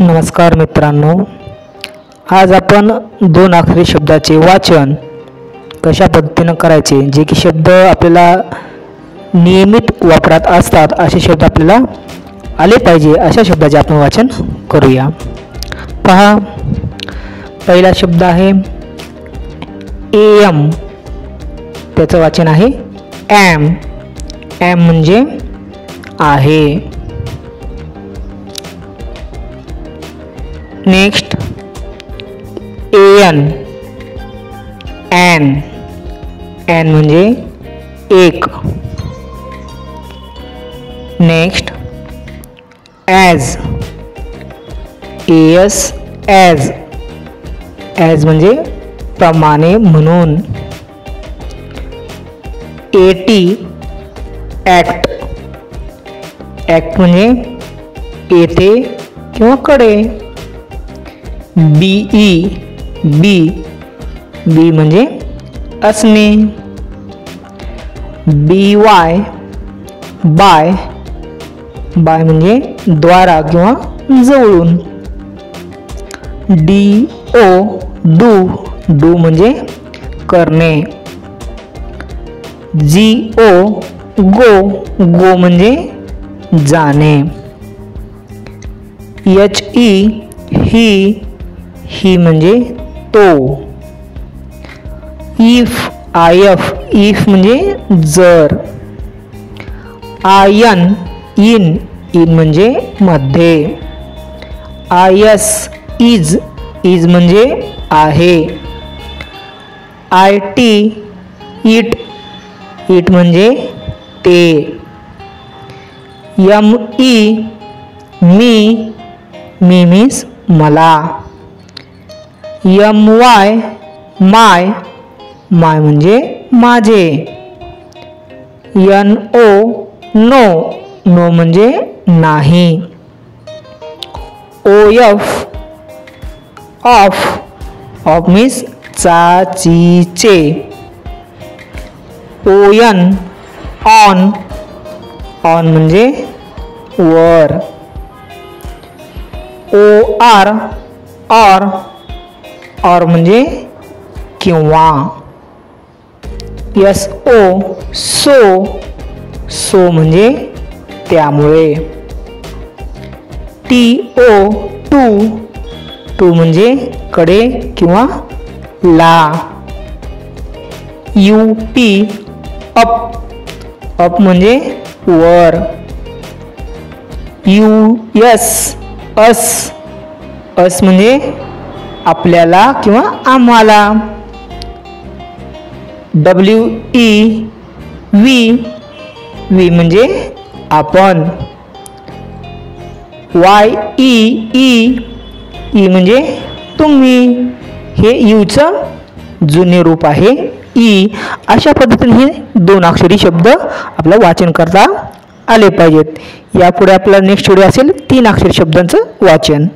नमस्कार मित्रांनो, आज आपण दोन अक्षरी शब्दाचे वाचन कशा पद्धतीने करायचे, जे की शब्द आपल्याला नियमित वापरात असतात असे शब्द आपल्याला आले पाहिजे अशा शब्दाचे आपण वाचन करूया। पहा, पहिला शब्द आहे एम, त्याचं वाचन आहे एम। एम म्हणजे आहे। नेक्स्ट एन, एन, एन म्हणजे एक। Next as, S, as, as म्हणजे प्रमाणे म्हणून। एटी, ॲक्ट, ॲक्ट म्हणजे येथे किंवा कडे। बीई, बी, बी म्हणजे असणे। बी वाय, बाय, बाय म्हणजे द्वारा किंवा जवळून। डी ओ, डू, डू म्हणजे करणे। जी ओ, गो, गो म्हणजे जाणे। एच ई, ही, ही म्हणजे तो। इफ, आय एफ, इफ म्हणजे जर। आयन, इन, इन म्हणजे मध्ये। आय एस, इज, इज म्हणजे आहे। आय टी, इट, इट म्हणजे ते। M E, me, me means मला। एम वाय, माय, माय म्हणजे माझे। एन ओ, नो, नो म्हणजे नाही। O F, of, of means चाचीचे। ओ एन, ऑन, ऑन म्हणजे वर। ओ आर, ऑर, ऑर म्हणजे किंवा। एस ओ, सो, सो म्हणजे त्यामुळे। टी ओ, टू, टू म्हणजे कडे किंवा ला। यू पी, अप, अप म्हणजे वर। यू एस, अस, अस म्हणजे आपल्याला किंवा आम्हाला। डब्ल्यू ई, वी, वी म्हणजे आपण। वाय ई, ई, ई म्हणजे तुम्ही। हे यूचं जुने रूप आहे ई। अशा पद्धतीने हे दोन अक्षरी शब्द आपलं वाचन करता आले पाहिजेत। यापुढे आपला नेक्स्ट व्हिडिओ असेल 3 अक्षरी शब्दांचं वाचन।